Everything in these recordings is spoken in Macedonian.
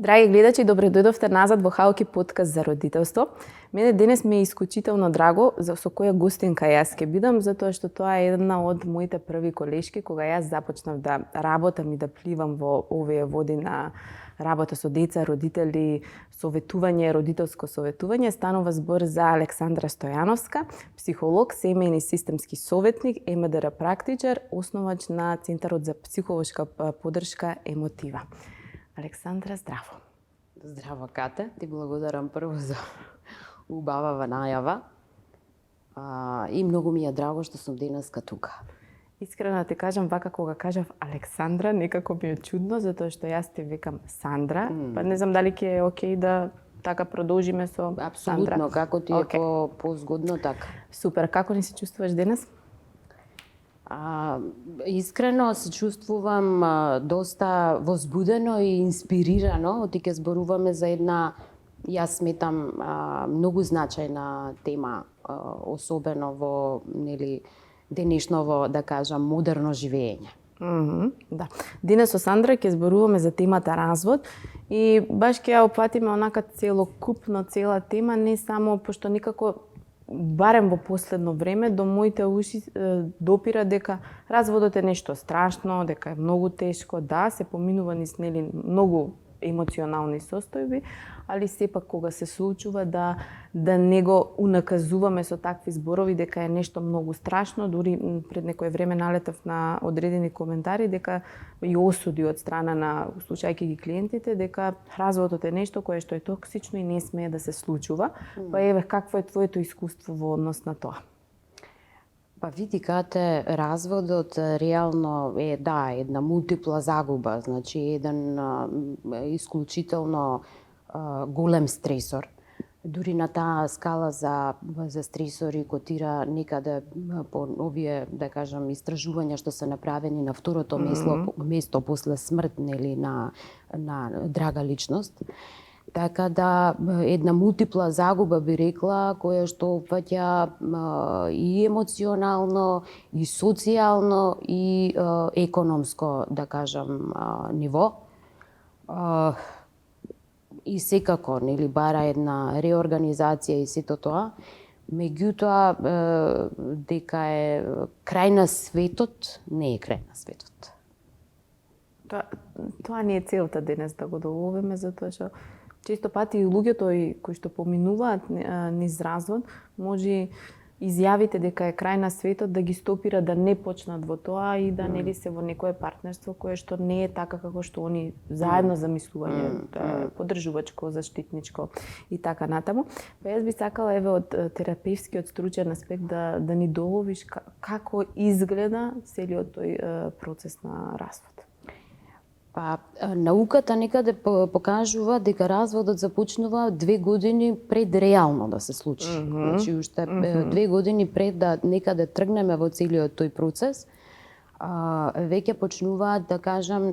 Драги гледачи, добре дојдовте назад во Хауки подкаст за родителство. Мене денес ми е исклучително драго со која гостинка јас ќе бидам, затоа што тоа е една од моите први колешки кога јас започнав да работам и да пливам во овие води на работа со деца, родители, советување, родителско советување. Станува збор за Александра Стојановска, психолог, семејни системски советник, ЕМДР практичар, основач на Центарот за психолошка поддршка Емотива. Александра, здраво. Здраво, Кате. Ти благодарам прво за убава најава. И многу ми е драго што сум денеска тука. Искрено ти кажам, вака кога кажав Александра, некако ми е чудно, затоа што јас те викам Сандра. Па не знам дали ќе е окей да така продолжиме со Сандра. Апсолутно, како ти е по-згодно така. Супер, како ни се чувствуваш денес? Искрено се чувствувам доста возбудено и инспирирано. Оти ќе зборуваме за една, јас сметам, многу значајна тема, особено во денешново, да кажам, модерно живење. Да. Денес со Сандра ќе зборуваме за темата развод и баш ќе ја опфатиме онака целокупно цела тема, не само пошто никако барем во последно време до моите уши допира дека разводот е нешто страшно, дека е многу тешко, да, се поминува низ многу емоционални состојби, али сепак кога се случува да не го унаказуваме со такви зборови дека е нешто многу страшно, дури пред некое време налетав на одредени коментари дека и осуди од страна на слушајќи ги клиентите дека разводот е нешто кое што е токсично и не смее да се случува. Па еве какво е твоето искуство во однос на тоа? Па види, Кате, разводот реално е, една мултипла загуба, значи еден исклучително голем стресор. Дури на таа скала за стресори котира некаде по овие, да кажам, истражувања што се направени на второто место после смрт, на драга личност. Така да, една мултипла загуба би рекла, која што опфаќа и емоционално, и социјално, и економско, да кажам, ниво. И секако, бара една реорганизација и сето тоа. Меѓутоа, дека е крај на светот, не е крај на светот. Тоа не е целта денес да го доловиме, затоа што често пати и луѓето кои што поминуваат низ развод, може изјавите дека е крај на светот да ги стопира да не почнат во тоа и да нели се во некое партнерство кое што не е така како што они заедно замислување, поддржувачко, заштитничко и така натаму. Па јас би сакала еве од терапевскиот стручен аспект да ни доловиш како изгледа целиот тој процес на развод. Па, науката некаде покажува дека разводот започнува 2 години пред реално да се случи. Значи, уште 2 години пред да некаде тргнеме во целиот тој процес, веќе почнуваат, да кажам,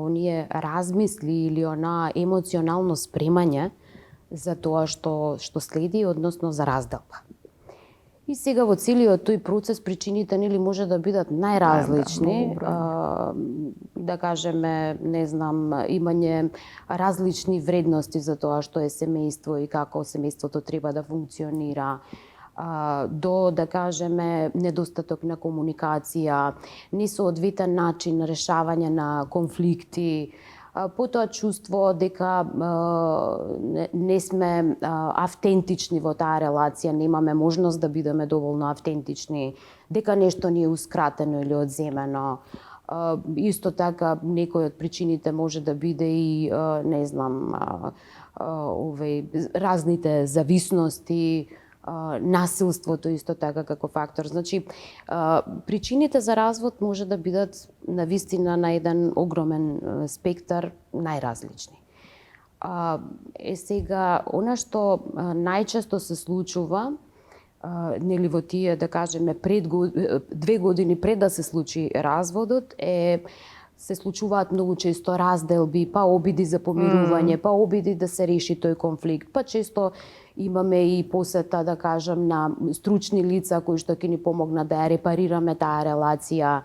оние размисли или она емоционално спремање за тоа што следи, односно за разделба. И сега во целиот тој процес причините може да бидат најразлични. Да кажеме, не знам, имање различни вредности за тоа што е семејство и како семејството треба да функционира, до, да кажеме, недостаток на комуникација, несоодветен начин на решавање на конфликти, потоа чувство дека не сме автентични во таа релација, немаме можност да бидеме доволно автентични, дека нешто ни еускратено или одземено. Исто така, некој од причините може да биде и, не знам, разните зависности, насилството исто така како фактор. Значи, причините за развод може да бидат навистина на еден огромен спектар најразлични. Сега, она што најчесто се случува, во тие, да кажеме, 2 години пред да се случи разводот, се случуваат многу често разделби, па обиди за помирување, па обиди да се реши тој конфликт, па често имаме и посета, да кажам, на стручни лица кои што ќе ни помогнат да ја репарираме таа релација.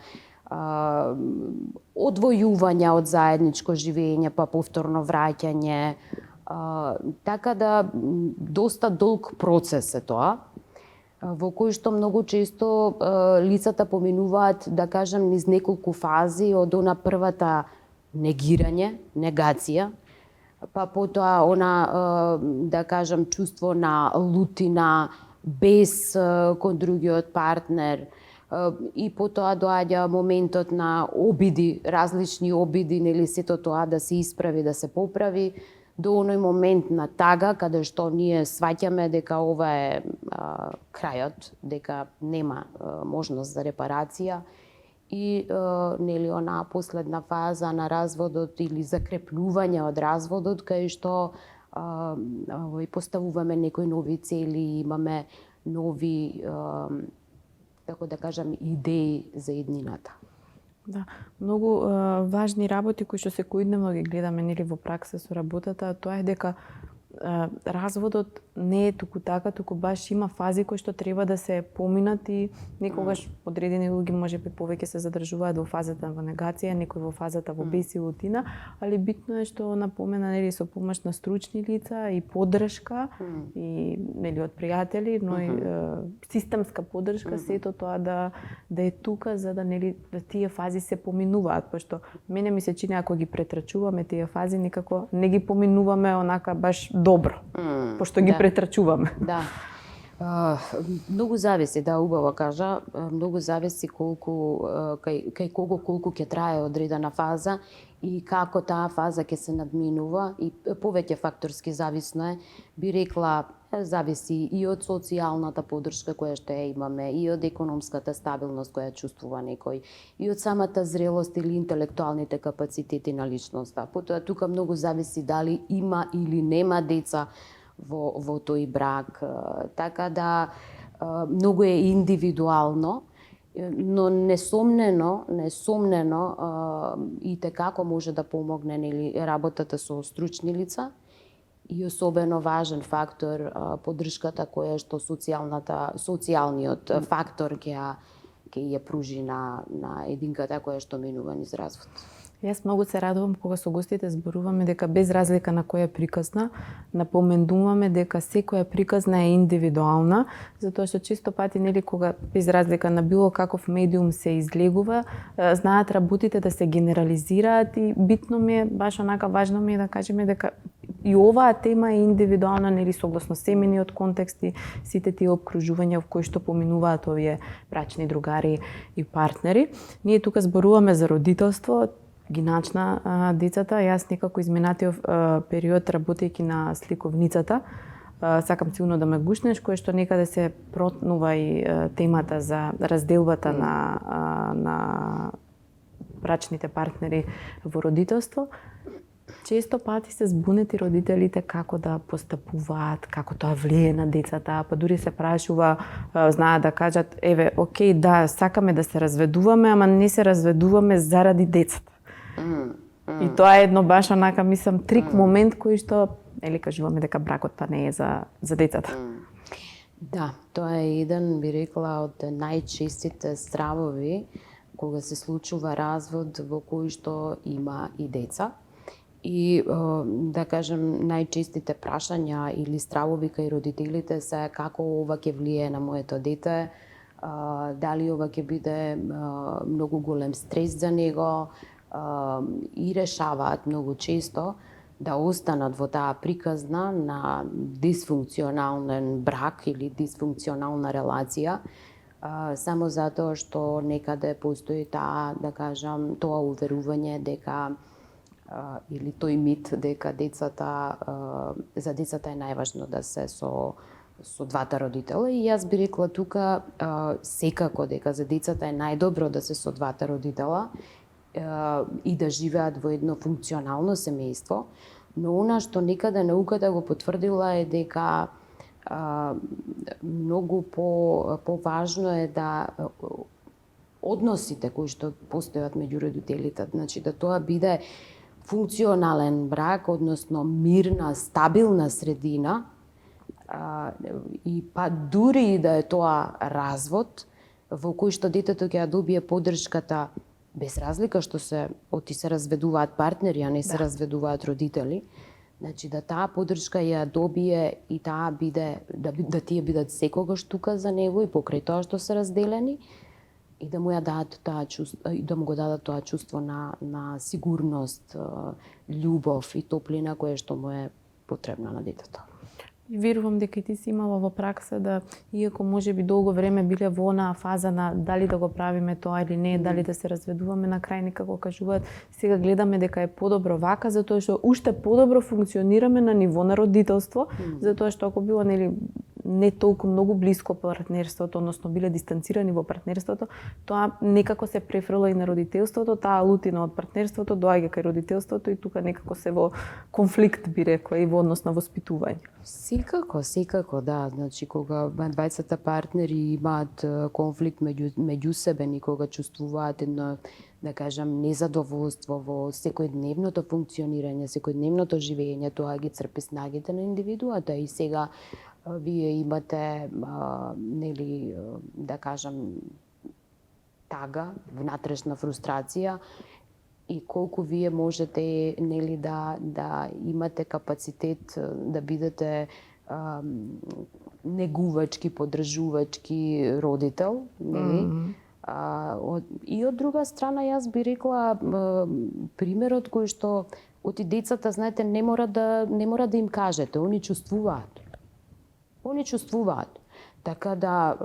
одвојување од заедничко живење, па повторно враќање. Така да доста долг процес е тоа, во кој што многу често лицата поминуваат, да кажам, низ неколку фази, од она првата негирање, негација, па потоа она, да кажам, чувство на лутина, без кон другиот партнер, и потоа доаѓа моментот на обиди, различни обиди, нели сето тоа да се исправи, да се поправи, до оној момент на тага, каде што ние сваќаме дека ова е крајот, дека нема можност за репарација, и нели онаа последна фаза на разводот или закрепљување од разводот, кај што поставуваме некои нови цели, имаме нови, како да кажам, идеи за еднината. Да, многу важни работи кои што секојдневно ги гледаме нели во пракса со работата, тоа е дека разводот не е туку така, туку баш има фази кои што треба да се поминат и некогаш одредени луѓе можеби повеќе се задржуваат во фазата во негација, некои во фазата во бес и лутина, али битно е што напомена нели со помош на стручни лица и поддршка и нели од пријатели, но и системска поддршка, сето тоа да е тука за да нели да тие фази се поминуваат, пошто мене ми се чини ако ги претрачуваме тие фази некако не ги поминуваме онака баш добро. Пошто ги претрачуваме. Да. Многу зависи, да, убаво кажа, многу зависи колку кај кого колку ќе трае одредена фаза и како таа фаза ќе се надминува, и повеќе факторски зависно е, би рекла, зависи и од социјалната поддршка која што ја имаме, и од економската стабилност која чувствува некој, и од самата зрелост или интелектуалните капацитети на личноста. Потоа тука многу зависи дали има или нема деца во тој брак, така да многу е индивидуално, но несомнено и како може да помогне нели работата со стручни лица, и особено важен фактор поддршката која што социјалниот фактор ќе ја пружи на единката која што минува низ развод. Јас многу се радувам кога со гостите зборуваме дека без разлика на која приказна, напоменуваме дека секоја приказна е индивидуална, затоа што често пати нели кога без разлика на било каков медиум се излегува, знаат работите да се генерализираат, и битно ми е, баш онака важно ми е да кажеме дека и оваа тема е индивидуална, нели согласно семејниот контекст и сите тие опкружувања во кои што поминуваат овие брачни другари и партнери. Ние тука зборуваме за родителство, ги начна децата. Јас некако изминатиот период работејќи на сликовницата, сакам силно да ме гушнеш, кое што некаде се протнува и темата за разделбата на брачните партнери во родителство. Често пати се збунети родителите како да постапуваат, како тоа влие на децата, па дури се прашува, знаат да кажат, еве, окей, да, сакаме да се разведуваме, ама не се разведуваме заради децата. И тоа е едно баш онака, мислам, трик момент кој што, кажуваме дека бракот па не е за децата. Да, тоа е еден, би рекла, од најчестите стравови кога се случува развод во кој што има и деца. И, да кажем, најчестите прашања или стравови кај родителите се како ова ќе влие на моето дете, дали ова ќе биде многу голем стрес за него, и решаваат многу често да останат во таа приказна на дисфункционален брак или дисфункционална релација, само затоа што некаде постои таа, да кажам, тоа уверување дека или тој мит дека за децата е најважно да се со двата родитела, и јас би рекла тука секако дека за децата е најдобро да се со двата родитела и да живеат во едно функционално семејство, но она што некаде науката го потврдила е дека многу поважно е да односите кои што постојат меѓу родителите, значи да тоа биде функционален брак, односно мирна, стабилна средина, и па дури и да е тоа развод, во кој што детето ќе ја добие поддршката без разлика што се разведуваат партнери, а не се разведуваат родители. Значи да таа поддршка ја добие и таа биде да тие бидат секогаш тука за него и покрај тоа што се разделени и да му ја дадат таа чувство и да му го дадат тоа чувство на сигурност, љубов и топлина која што му е потребна на детето. Верувам дека и ти си имала во пракса да, иако може би долго време биле во онаа фаза на дали да го правиме тоа или не, дали да се разведуваме, на крај некако кажуваат, сега гледаме дека е подобро вака, затоа што уште подобро функционираме на ниво на родителство, затоа што ако било нели не толку многу блиско партнерството, односно биле дистанцирани во партнерството, тоа некако се префрла и на родителството, таа лутина од партнерството доаѓа кај родителството и тука некако се во конфликт, би рекла, и во однос на воспитување. Секако, да. Значи, кога двајцата партнери имаат конфликт меѓу себе, кога чувствуваат едно, да кажам, незадоволство во секојдневното функционирање, секојдневното живење, тоа ги црпи снагите на индивидуата и сега вие имате, нели, да кажам, тага, внатрешна фрустрација и колку вие можете, нели, да имате капацитет да бидете негувачки, поддржувачки родител, нели? И од друга страна, јас би рекла, примерот кој што оти децата, знаете, не мора да им кажете, они чувствуваат. Така да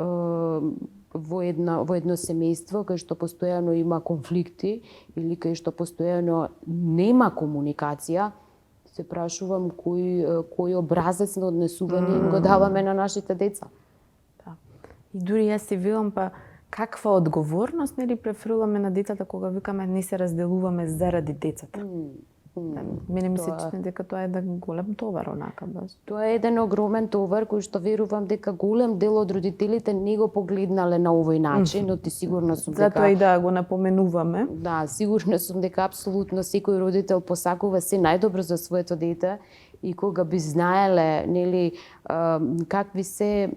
во едно семејство кај што постојано има конфликти или кај што постојано нема комуникација, се прашувам кој образец на однесување им го даваме на нашите деца. Да. И дури јас си велам, па каква одговорност нели префрламе на децата кога викаме не се разделуваме заради децата. Мене ми се чини дека тоа е еден голем товар, онака баш. Тоа е еден огромен товар кој што верувам дека голем дел од родителите не го погледнале на овој начин, но ти сигурна сум дека затоа и да го напоменуваме. Да, сигурна сум дека апсолутно секој родител посакува се најдобро за своето дете и кога би знаеле, нели, какви се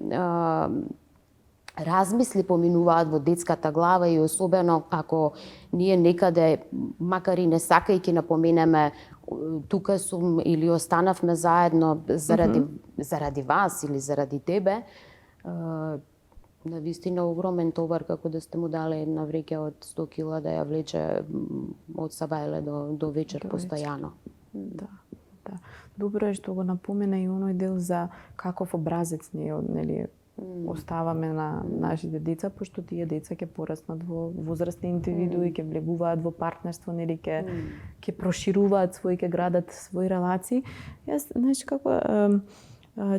размисли поминуваат во детската глава и особено ако ние некаде, макар и не сакајќи напоменеме, тука сум или останавме заедно заради вас или заради тебе, навистина огромен товар како да сте му дали една вреќа од 100 кила да ја влече од сабајле до вечер постојано. Да. Добро е што го напомена и оној дел за каков образец ние, нели, оставаме на нашите деца, пошто тие деца ќе пораснат во возрастни индивидуи, ќе влегуваат во партнерство, нели, ќе прошируваат ќе градат своји релации. Јас, знаеш како,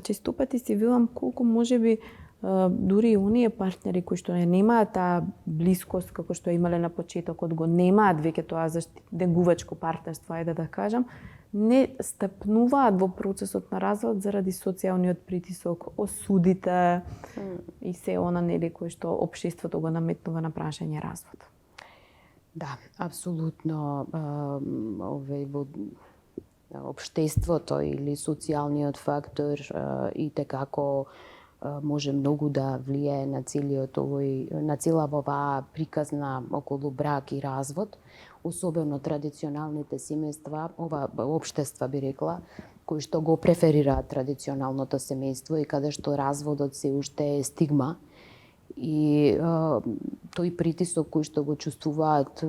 често пати си велам колку можеби дури и оние партнери кои што немаат таа блискост како што имале на почетокот, го немаат веќе тоа негувачко партнерство, ајде да кажам, не стапнуваат во процесот на развод заради социјалниот притисок, осудите и се она, нели, кој што општеството го наметнува на прашање развод. Да, апсолутно. Во општеството или социјалниот фактор и како може многу да влијае на целава оваа приказна околу брак и развод, особено традиционалните семејства, општества би рекла, кои што го преферираат традиционалното семејство и каде што разводот се уште е стигма и тој притисок кој што го чувствуваат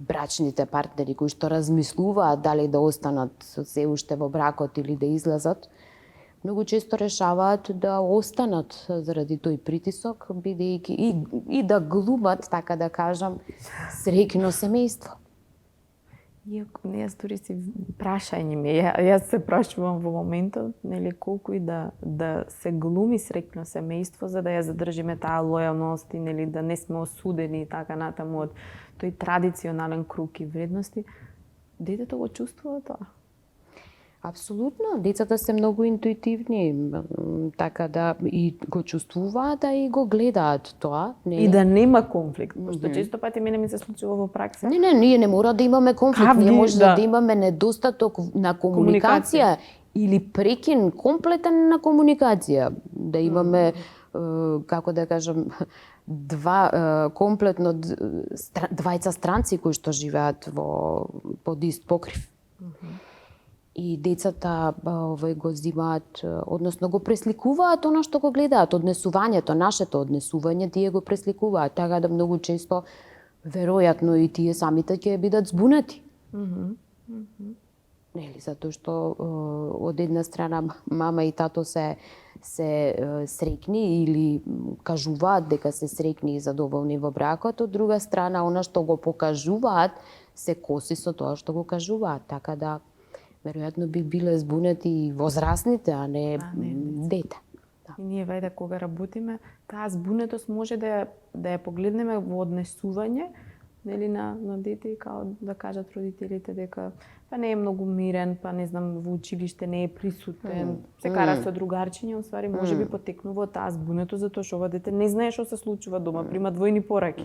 брачните партнери кои што размислуваат дали да останат се уште во бракот или да излезат, многу често решаваат да останат заради тој притисок, бидејќи и да глумат, така да кажам, среќно семејство. Иако јас дури си прашање ми, јас се прашувам во моментот, нели, колку и да се глуми среќно семејство за да ја задржиме таа лојалност и, нели, да не сме осудени и така натаму од тој традиционален круг и вредности, детето го чувствува тоа. Апсолутно, децата се многу интуитивни, така да и го чувствуваат, а и го гледаат тоа. И да нема конфликт, пошто често пати мене ми се случува во пракса. Не, ние не мора да имаме конфликт, ние може да имаме недостаток на комуникација или прекин комплетен на комуникација, да имаме како да кажам, комплетно двајца странци кои што живеат под ист покрив. И децата го зимаат, односно го пресликуваат она што го гледаат, однесувањето, нашето однесување, тие го пресликуваат, така да многу често веројатно и тие самите ќе бидат збунати. Нели, затоа што од една страна мама и тато се среќни или кажуваат дека се среќни и задоволни во бракот, од друга страна она што го покажуваат се коси со тоа што го кажуваат, така да веројатно би биле збунети и возрастните, а не дете. И ние вајде кога работиме, таа збунетост може да ја погледнеме во однесување, нели, на дете, као да кажат родителите дека па не е многу мирен, па не знам, во училиште не е присутен, се кара со другарчиња, уствари може би потекнува таа збунетост затоа што ова дете не знае што се случува дома, прима двојни пораки.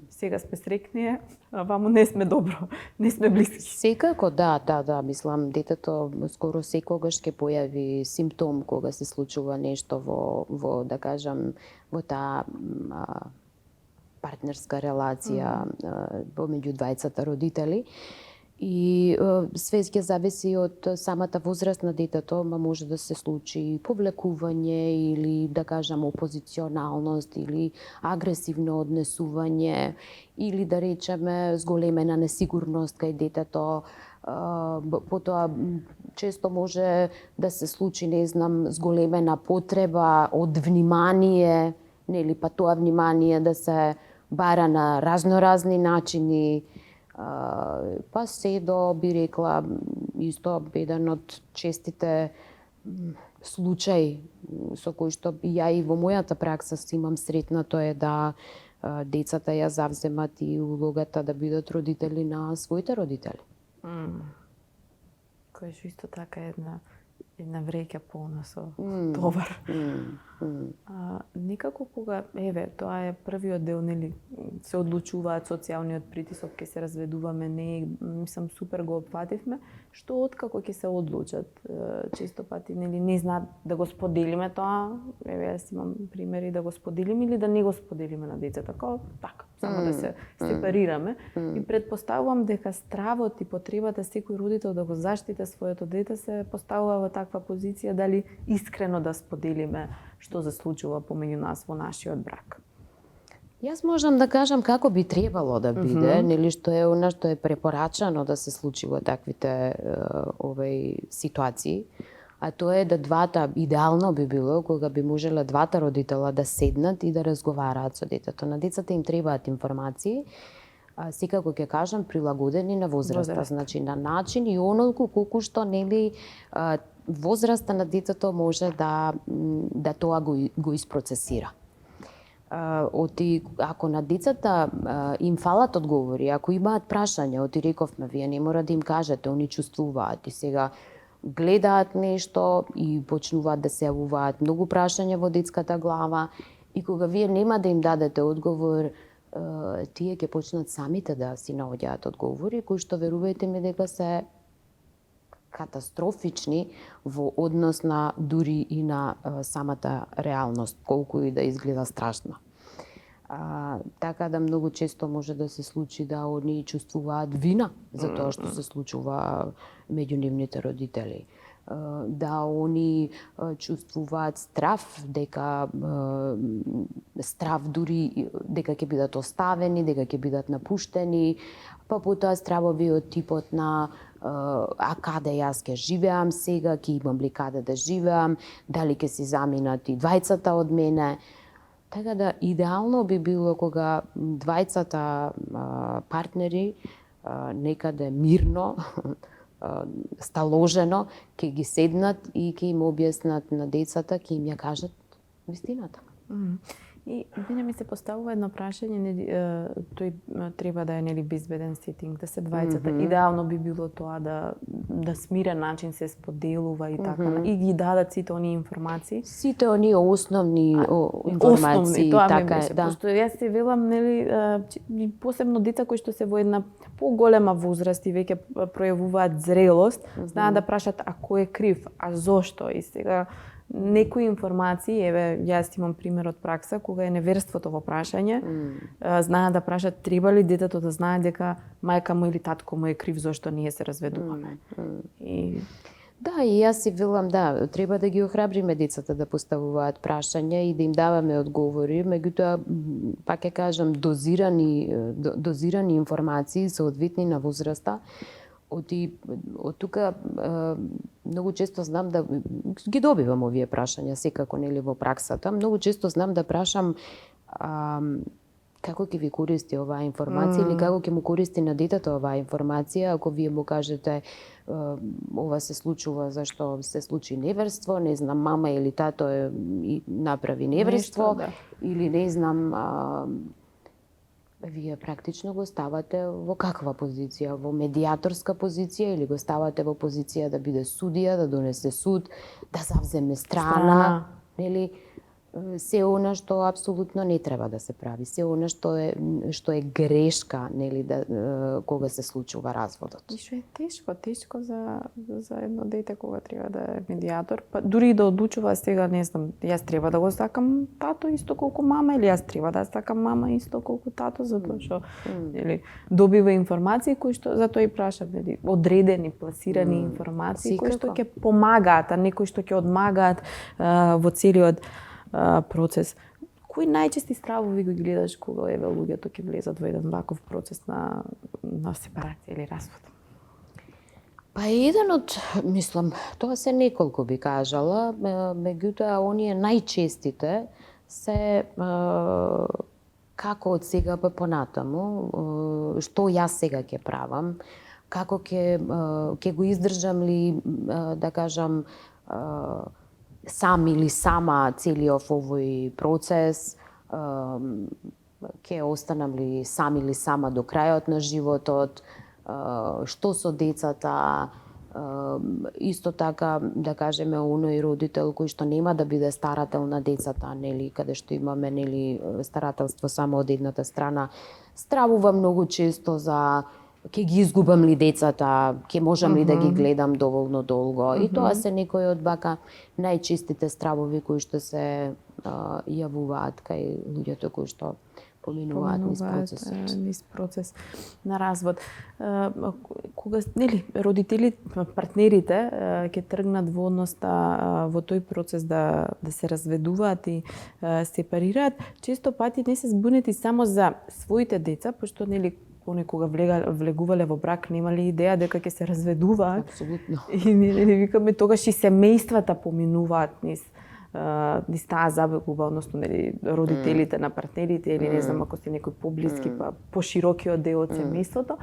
Сега сме среќни, а ваму не сме добро, не сме блиски. Секако, да, мислам, детето скоро секогаш ќе појави симптом кога се случува нешто во да кажам, во таа партнерска релација помеѓу двајцата родители. И све ќе зависи од самата возраст на детето, може да се случи повлекување или да кажам опозиционалност или агресивно однесување или да речеме зголемена несигурност кај детето. Потоа често може да се случи, не знам, зголемена потреба од внимание, нели, па тоа внимание да се бара на разноразни начини. Па се до, би рекла, исто еден од честите случаи со кои што ја и во мојата пракса имам сретна, тоа е да децата ја завземат и улогата да бидат родители на своите родители. Која што исто така една вреќа полна со товар. Никако кога, тоа е првиот дел, нели, се одлучуваат социјалниот притисок, ќе се разведуваме, не, мислам, супер го опфативме, што откако ќе се одлучат? Често пати, нели, не знаат да го споделиме тоа, јас имам примери да го споделиме или да не го споделиме на децата, како така, само да се сепарираме. И предпоставувам дека стравот и потребата секој родител да го заштите своето дете се поставува во таква позиција, дали искрено да споделиме што се случува помеѓу нас во нашиот брак. Јас можам да кажам како би требало да биде, нели, што е она што е препорачано да се случи во таквите ситуации, а тоа е да двата, идеално би било кога би можеле двата родитела да седнат и да разговараат со детето. На децата им требаат информации, секако ќе кажам прилагодени на возраста, значи на начин и онолку колку што, нели, возраста на детето може да тоа го испроцесира. Ако на децата им фалат одговори, ако имаат прашања, рековме, вие не мора да им кажете, они чувствуваат и сега гледаат нешто и почнуваат да се јавуваат многу прашања во детската глава и кога вие нема да им дадете одговор, тие ќе почнат самите да си наоѓаат одговори кои што верувајте ми дека се катастрофични во однос на дури и на самата реалност, колку и да изгледа страшно. Така да многу често може да се случи да они чувствуваат вина за тоа што се случува меѓу нивните родители. Да они чувствуваат страв дури дека ќе бидат оставени, дека ќе бидат напуштени, па потоа стравови од типот на а каде јас ќе живеам сега, ќе имам ли каде да живеам, дали ќе си заминат и двајцата од мене. Така да идеално би било кога двајцата партнери некаде мирно, сталожено, ќе ги седнат и ќе им објаснат на децата, ќе им ја кажат вистината. И мене ми се поставува едно прашање, тој треба да е, нели, безбеден сетинг, да се двајцата. Идеално би било тоа да смирен начин се споделува и така, и ги дадат сите оние информации. Сите оние основни информации, тоа така беше, е, да. Пошто јас се велам, нели, посебно деца кои што се во една поголема возраст и веќе пројавуваат зрелост, знаат да прашат а кој е крив, а зошто, и сега некои информации, еве, јас имам пример од пракса, кога е неверството во прашање, знаат да прашат треба ли детето да знае дека мајка му или татко му е крив зашто ние се разведуваме. И Да, и јас си велам, да, треба да ги охрабриме децата да поставуваат прашања и да им даваме одговори, меѓутоа, пак ќе кажам, дозирани информации соодветни на возраста. Од тука многу често знам да ги добивам овие прашања секако нели во праксата. Многу често знам да прашам како ќе ви користи оваа информација или како ќе му користи на детето оваа информација, ако вие му кажете ова се случува зашто се случи неверство, не знам, мама или тато и направи неверство, да. или не знам, вие практично го ставате во каква позиција? Во медиаторска позиција или го ставате во позиција да биде судија, да донесе суд, да завземе страна. Нели? Се она што апсолутно не треба да се прави, се она што е грешка, нели, кога се случува разводот. И што е тешко за едно дете кога треба да е медиатор, па дури и да одлучува сега, не знам, јас треба да го сакам тато исто колку мама или јас треба да сакам мама исто колку тато, затоа што нели добива информации кои што затоа и прашам, нели, одредени, пласирани информации кои што ќе помагаат, а не кои што ќе одмагаат во целиот процес. Кои најчести стравови ги гледаш кога еве луѓето ќе влезат во еден ваков процес на сепарација или развод? Па еден од, мислам, тоа се неколку би кажала, меѓутоа оние најчестите се како од сега па понатаму, што јас сега ќе правам, како ќе го издржам ли, да кажам, сам или сама целиот овој процес, ќе останам ли сам или сама до крајот на животот, што со децата, исто така, да кажеме, оној родител кој што нема да биде старател на децата, нели, каде што имаме, нели, старателство само од едната страна, стравува многу често за ќе ги изгубам ли децата, ќе можам ли да ги гледам доволно долго. И тоа се некои од бака најчестите стравови кои што се јавуваат кај луѓето кои што поминуваат низ процес на развод. Кога нели родителите, партнерите ќе тргнат во односта во тој процес да се разведуваат и сепарираат, често пати не се збунети само за своите деца, пошто нели они кога влегувале во брак немале идеја дека ќе се разведуваат. Апсолутно. И нели викаме тогаш и семејствата поминуваат низ таа загуба, односно нели родителите на партнерите или не знам ако сте некој поблиски па поширокиот дел од семејството.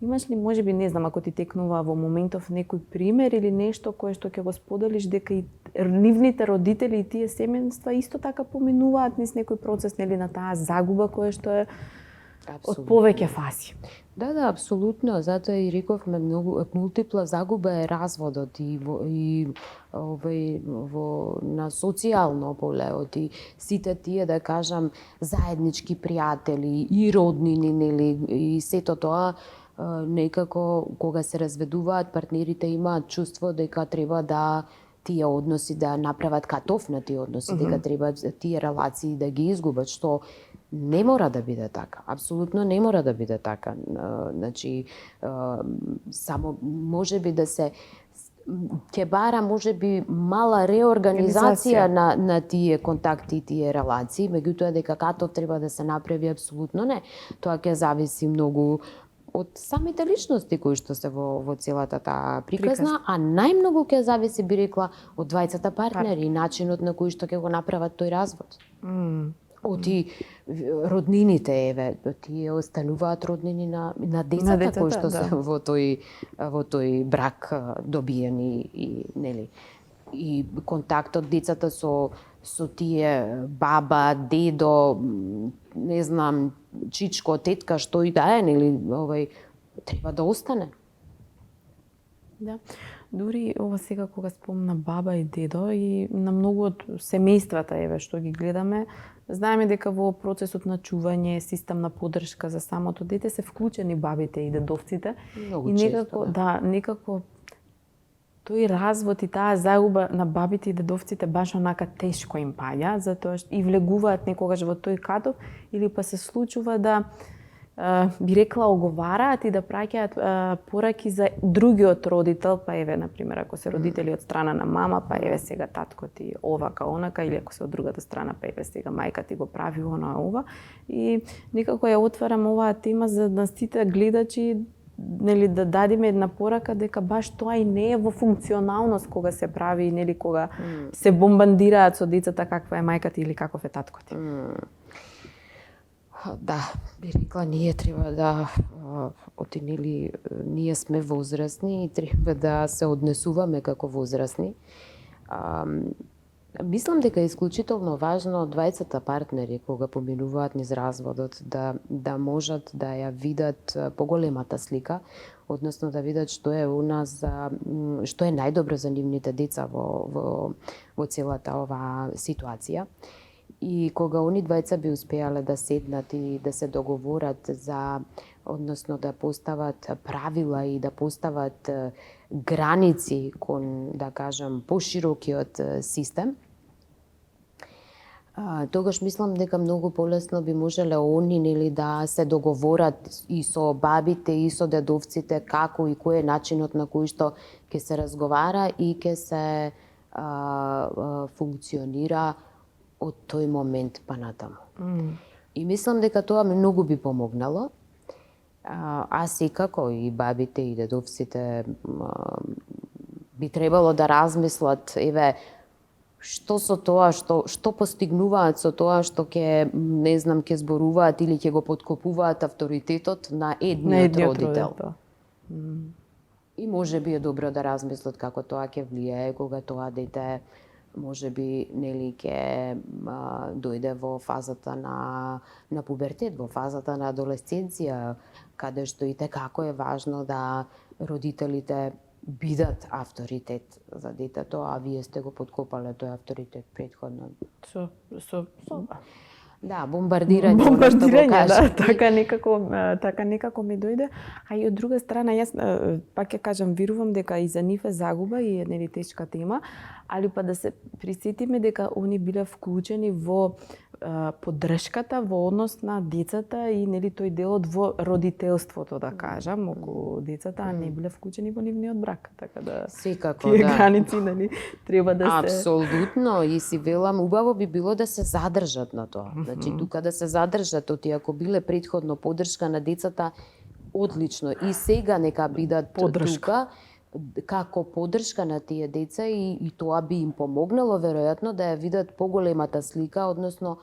Имаш ли можеби не знам ако ти текнува во моментов некој пример или нешто кое што ќе го споделиш дека и нивните родители и тие семејства исто така поминуваат низ некој процес нели на таа загуба која што е од повеќе фази. Да, апсолутно, затоа и рековме многу мултипла загуба е разводот и на социјално поле, и сите тие да кажам заеднички пријатели и роднини, нели, и сето тоа некако кога се разведуваат партнерите имаат чувство дека треба да тие односи да направат катов на тие односи, дека треба тие релации да ги изгубат, што не мора да биде така. Апсолутно не мора да биде така. Значи, само можеби да се ќе бара можеби мала реорганизација на тие контакти и тие релации, меѓутоа дека катов треба да се направи апсолутно не. Тоа ќе зависи многу од самите личности кои што се во целата таа приказна, а најмногу ќе зависи, би рекла, од двајцата партнери и начинот на кој што ќе го направат тој развод. Оти роднините, еве, тие остануваат роднини на децата кои што се во тој брак добиени и нели и контактот децата со тие баба, дедо, не знам, чичко, тетка, што и да е, нели, треба да остане. Да. Дури ова сега кога спомна баба и дедо и на многу од семејствата еве што ги гледаме, знаеме дека во процесот на чување, систем на поддршка за самото дете се вклучени бабите и дедовците. Многу и некако, често, некако тој развод и таа загуба на бабите и дедовците баш онака тешко им паѓа, затоа што и влегуваат некогаш во тој катов, или па се случува да би рекла оговараат и да праќаат пораки за другиот родител, па еве на пример ако се родители од страна на мама, па еве сега татко ти овака онака, или ако се од другата страна, па еве сега мајка ти го прави она ова, и некако ја отварам оваа тема за да сите гледачи, нели, да дадиме една порака дека баш тоа и не е во функционалност кога се прави, нели, кога се бомбандираат со децата каква е мајката или каков е таткото. Да, би рекла, ние треба да нели, ние сме возрастни и треба да се однесуваме како возрастни. Мислам дека е исклучително важно двајцата партнери кога поминуваат низ разводот да можат да ја видат поголемата слика, односно да видат што е у нас, што е најдобро за нивните деца во целата оваа ситуација. И кога они двајца би успеале да седнат и да се договорат за, односно да постават правила и да постават граници кон, да кажам, поширокиот систем, тогаш мислам дека многу полесно би можеле они, нели, да се договорат и со бабите и со дедовците како и кој е начинот на кој што ќе се разговара и ќе се функционира од тој момент па натаму. И мислам дека тоа многу би помогнало. А секако и бабите и дедовците би требало да размислат, еве, што со тоа, што постигнуваат со тоа што ќе, не знам, ќе зборуваат или ќе го подкопуваат авторитетот на едниот родител. И може би е добро да размислат како тоа ќе влијае кога тоа дете може би, нели, ќе дојде во фазата на пубертет, во фазата на адолесценција, каде што и како е важно да родителите бидат авторитет за детето, а вие сте го подкопале тој авторитет претходно. Да, бомбардирање, да, така некако ми дојде. А и од друга страна, јас пак ќе кажам, верувам дека и за нив е загуба и е, нели, тешка тема, али па да се присетиме дека они биле вклучени во поддршката во однос на децата и, нели, тој делот во родителството, да кажам, околу децата, а не биле вклучени во нивниот брак, така да секако, тие граници, нели, треба да се апсолутно, и си велам, убаво би било да се задржат на тоа. Значи, тука да се задржат, оти ако биле претходно поддршка на децата, одлично. И сега нека бидат тука како поддршка на тие деца и тоа би им помогнало веројатно да ја видат поголемата слика, односно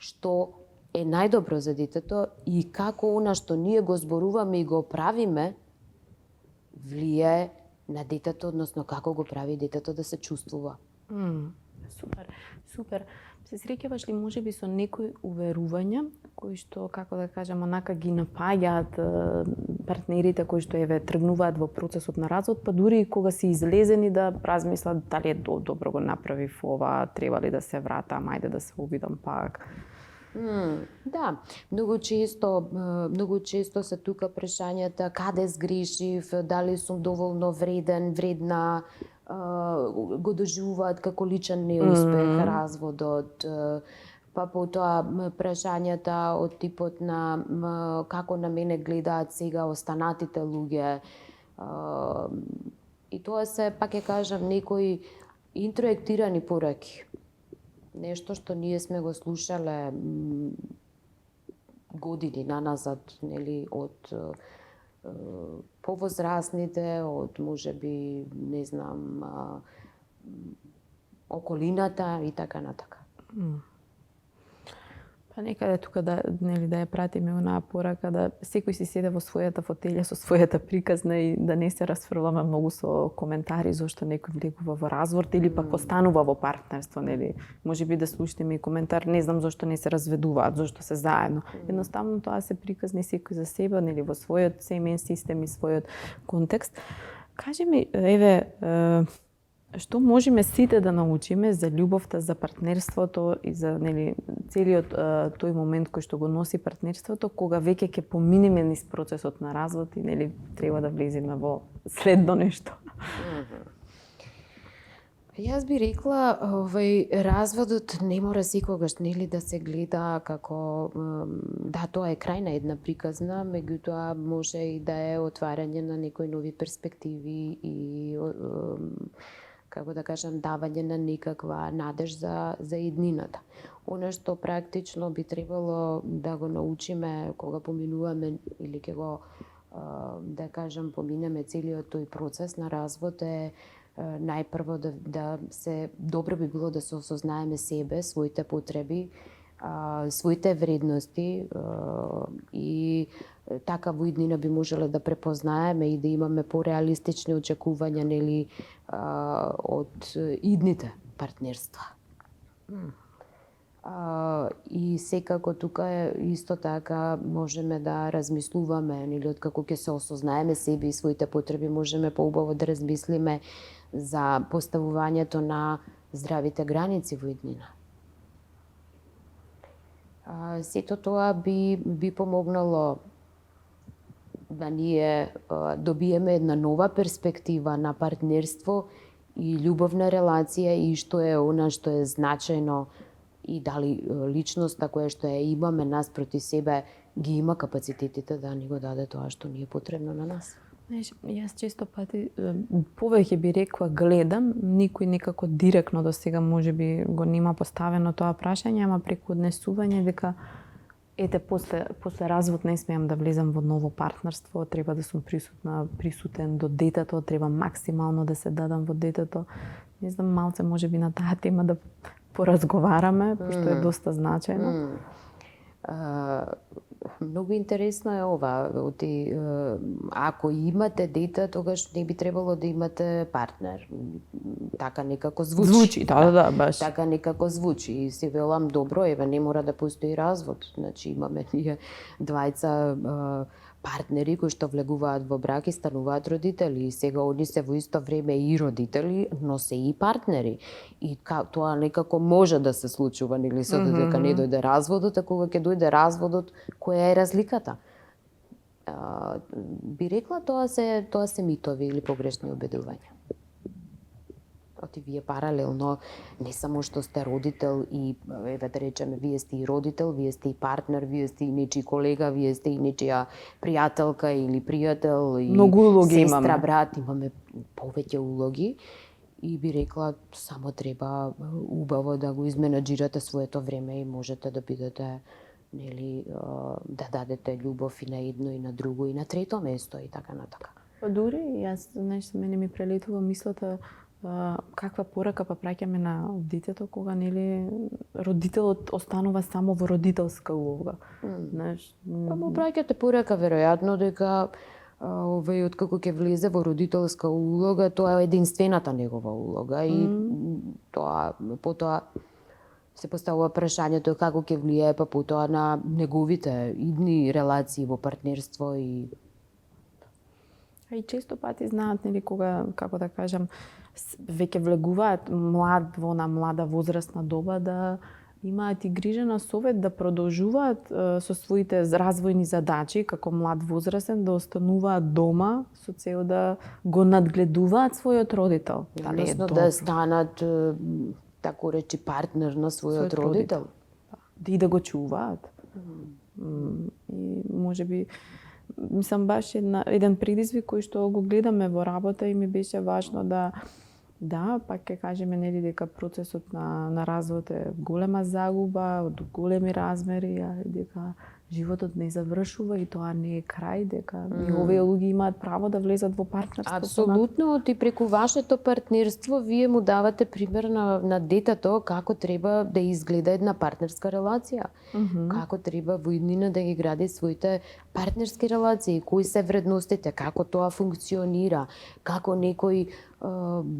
што е најдобро за детето и како она што ние го зборуваме и го правиме влијае на детето, односно како го прави детето да се чувствува. Супер. Се среќаваш ли можеби со некои уверувања кои што, како да кажам, онака ги напаѓаат партнерите кои што еве тргнуваат во процесот на развод, па дури и кога се излезени да размислат дали е добро го направив ова, треба ли да се вратам, ајде да се обидам пак. Да, многу често се тука прашањата каде сгрешив, дали сум доволно вреден, вредна, го доживуваат како личен неуспех разводот, па потоа прашањата од типот на како на мене гледаат сега останатите луѓе. И тоа се, пак ќе кажам, некои интроектирани пораки. Нешто што ние сме го слушале години наназад, нели, од повозрасните, од можеби, не знам, околината и така натака. Па некаде тука да, нели, да ја пратиме онаа порака да секој си седе во својата фотелја со својата приказна и да не се расфрламе многу со коментари зошто некој влегува во развод или пак останува во партнерство, нели. Можеби да слушнеме и коментар, не знам зошто не се разведуваат, зошто се заедно. Едноставно тоа се приказни секој за себе, нели, во својот семеен систем и својот контекст. Кажи ми, еве, што можеме сите да научиме за љубовта, за партнерството и за, нели, целиот тој момент кој што го носи партнерството, кога веќе ќе поминеме низ процесот на развод и, нели, треба да влеземе во следно нешто? Јас би рекла, разводот не мора секогаш нели да се гледа како да, тоа е крај на една приказна, меѓутоа може и да е отварање на некои нови перспективи и како да кажам, давање на некаква надеж за иднината. Она што практично би требало да го научиме кога поминуваме или ќе го да кажам поминеме целиот тој процес на развод е најпрво да се добро би било да се осознаеме себе, своите потреби, своите вредности и така во иднина би можеле да препознаеме и да имаме пореалистични очекувања нели од идните партнерства. И секако тука е исто така можеме да размислуваме нели откако ќе се осознаеме себе и своите потреби можеме поубаво да размислиме за поставувањето на здравите граници во иднина. Сето тоа би помогнало да ние добиеме една нова перспектива на партнерство и љубовна релација и што е она што е значајно и дали личноста која што ја имаме нас проти себе ги има капацитетите да ни го даде тоа што ни е потребно на нас. Знаеш, јас често пати повеќе би рекла гледам, никој некако директно до сега можеби го нема поставено тоа прашање, ама преку однесување дека ете после развод не смеам да влезам во ново партнерство, треба да сум присутен до детето, треба максимално да се дадам во детето. Не знам, малце можеби на таа тема да поразговараме, пошто е доста значајно. Многу интересно е ова. Ако имате дете, тогаш не би требало да имате партнер. Така некако звучи. Звучи, да, баш. Така некако звучи. И си велам, добро, еве, не мора да постои развод. Значи, имаме ние двајца партнери кои што влегуваат во брак и стануваат родители. И сега они се во исто време и родители, но се и партнери. И тоа некако може да се случува, нели се додека не дојде разводот, а кога ќе дојде разводот, која е разликата? Би рекла тоа се митови или погрешни убедувања. Оти вие паралелно не само што сте родител и еве да речеме вие сте и родител, вие сте и партнер, вие сте и нечи колега, вие сте и нечија пријателка или пријател и многу улоги сестра, имаме. брат, имаме повеќе улоги и би рекла само треба убаво да го изменаџирате своето време и можете да бидете нели да дадете љубов и на едно и на друго и на трето место и така натака. Па дури јас нешто мене ми прелетува мислата каква порака па праќаме на детето кога нели родителот останува само во родителска улога. Знаеш, па му праќате порака веројатно дека откако ќе влезе во родителска улога, тоа е единствената негова улога и потоа се поставува прашањето како ќе влијае па потоа на неговите идни релации во партнерство и често пати знаат нели кога како да кажам веќе влегуваат во млада возрастна доба да имаат и грижа на совет да продолжуваат со своите развојни задачи како млад возрастен да остануваат дома со цел да го надгледуваат својот родител. Дали е да станат тако речи партнер на својот родител. И да го чуваат. И можеби мислам баш еден предизвик кој што го гледаме во работа и ми беше важно да, пак ќе кажеме нели дека процесот на развод е голема загуба, од големи размери, а дека животот не завршува и тоа не е крај, дека и овие луѓе имаат право да влезат во партнерство. Апсолутно, и преку вашето партнерство вие му давате пример на детето како треба да изгледа една партнерска релација. Како треба во иднина да ги гради своите партнерски релации, кои се вредностите, како тоа функционира, како некој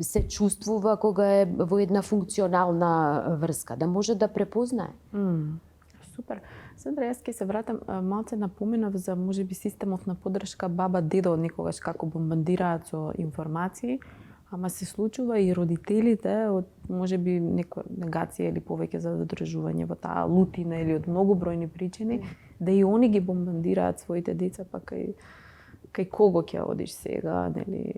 се чувствува кога е во една функционална врска, да може да препознае. Супер. Сандра, јас ќе се вратам малце напоменав за можеби системов на поддршка баба дедо некогаш како бомбардираат со информации, ама се случува и родителите од можеби некоја негација или повеќе за задржување во таа лутина или од многу бројни причини, да и они ги бомбардираат своите деца, па кај кај кого ќе одиш сега, нели,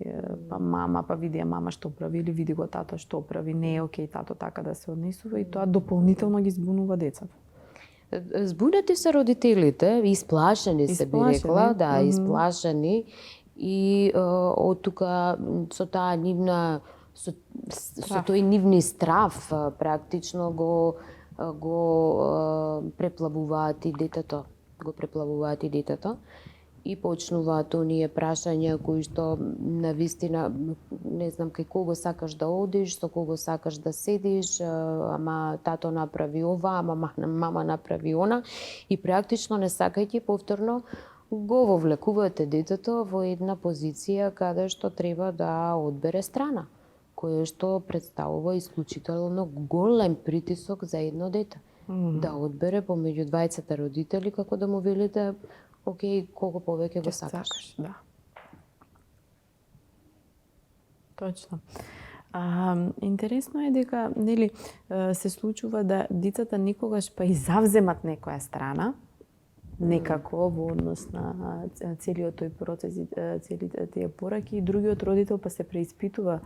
па мама, па види мама што прави или види го тато што прави, не е окей тато така да се однесува и тоа дополнително ги збунува децата. Збунети се родителите, исплашени се би рекла, да, исплашени и од тука со таа нивна со тој нивни страв практично го преплавуваат и детето, и почнуваат оние прашања кои што навистина не знам кај кого сакаш да одиш, со кого сакаш да седиш, ама тато направи ова, ама мама направи она и практично не сакајќи повторно го вовлекувате детето во една позиција каде што треба да одбере страна, кое што представува исклучително голем притисок за едно дете. Да одбере помеѓу двајцата родители, како да му велите, окей, колку повеќе го сакаш. Да. Точно. Интересно е дека нели се случува да децата никогаш па и завземат некоја страна, некако во однос на целиот тој процес, целите тие пораки, и другиот родител па се преиспитува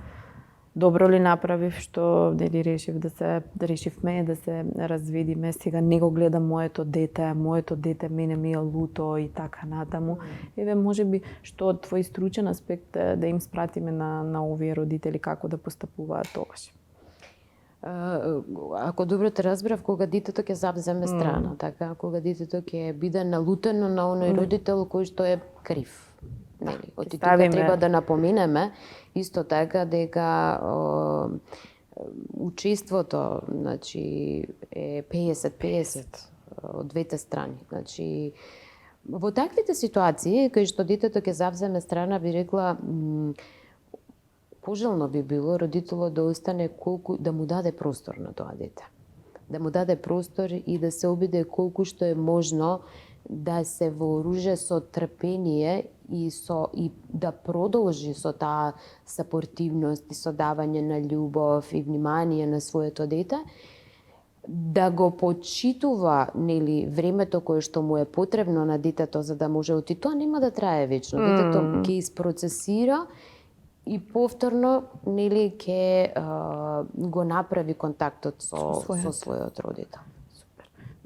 добро ли направив што нели решивме да се разведиме, сега не го гледам моето дете мене ми е луто и така натаму. Еве можеби што од твој стручен аспект да им спратиме на овие родители како да постапуваат тогаш. Ако добро те разбрав, кога детето ќе завземе страна, така, кога детето ќе биде налутено на оној родител кој што е крив. Нели, од тука треба да напоменеме исто така дека учеството, значи, е 50-50 од двете страни. Значи, во таквите ситуации кај што детето ќе завземе страна, би рекла пожелно би било родителот да остане да му даде простор на тоа дете. Да му даде простор и да се обиде колку што е можно да се вооружи со трпение и да продолжи со таа сапортивност и со давање на љубов и внимание на своето дете, да го почитува нели времето кое што му е потребно на детето за да може оти, тоа нема да трае вечно. Детето ќе испроцесира и повторно нели ќе го направи контактот со својот родител.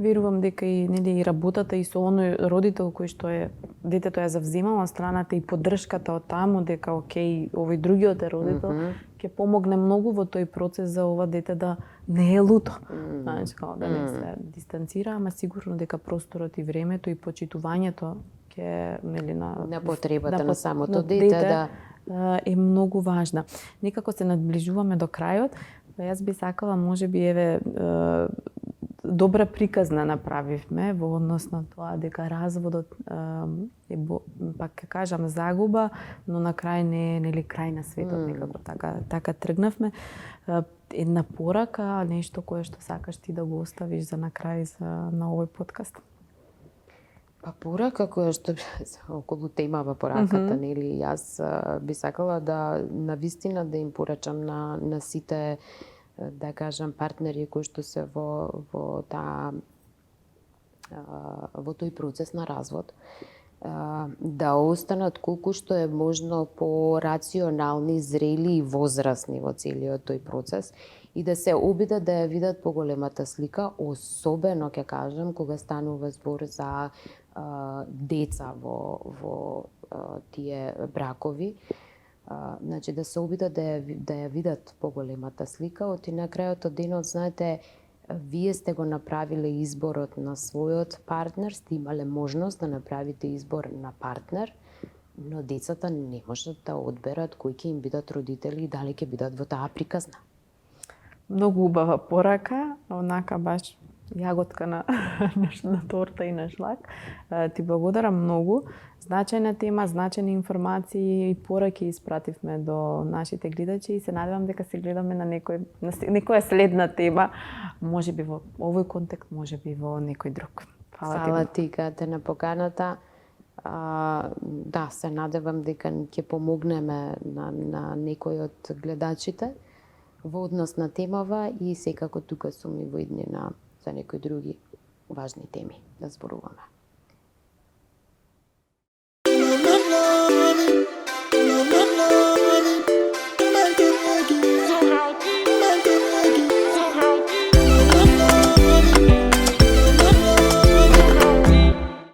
Верувам дека и нели и работата и со оној родител кој што е детето ја завземала страната и поддршката од таму дека окей, овој другиот родител ќе помогне многу во тој процес за ова дете да не е луто. Значи, да не се дистанцира, ама сигурно дека просторот и времето и почитувањето ќе нели на потребата на самото дете е многу важна. Некако се надближуваме до крајот, јас би сакала можеби еве добра приказна направивме во однос на тоа дека разводот е пак ќе кажам загуба, но на крај не е нели крај на светот, некако така тргнавме. Една порака, нешто кое што сакаш ти да го оставиш за на крај на овој подкаст. Па порака која што околу темава пораката, нели, јас би сакала да навистина да им порачам на сите, да кажам, партнери кои што се во тој процес на развод, да останат колку што е можно по-рационални, зрели и возрастни во целиот тој процес и да се обидат да ја видат поголемата слика, особено ќе кажам кога станува збор за деца во тие бракови. Значи да се обидат да ја видат поголемата слика, оти на крајот од денот, знаете, вие сте го направиле изборот на својот партнер, сте имале можност да направите избор на партнер, но децата не можат да одберат кои ќе им бидат родители и дали ќе бидат во таа приказна. Многу убава порака, онака баш јаготка на торта и на шлак. Ти благодарам многу. Значајна тема, значајни информации и пораки испративме до нашите гледачи и се надевам дека се гледаме на некоја следна тема, можеби во овој контекст, можеби во некој друг. Фала ти, Кате, на поканата. Да, се надевам дека ќе помогнеме на некој од гледачите во однос на темава и секако тука сум и во иднина за некои други важни теми да зборуваме.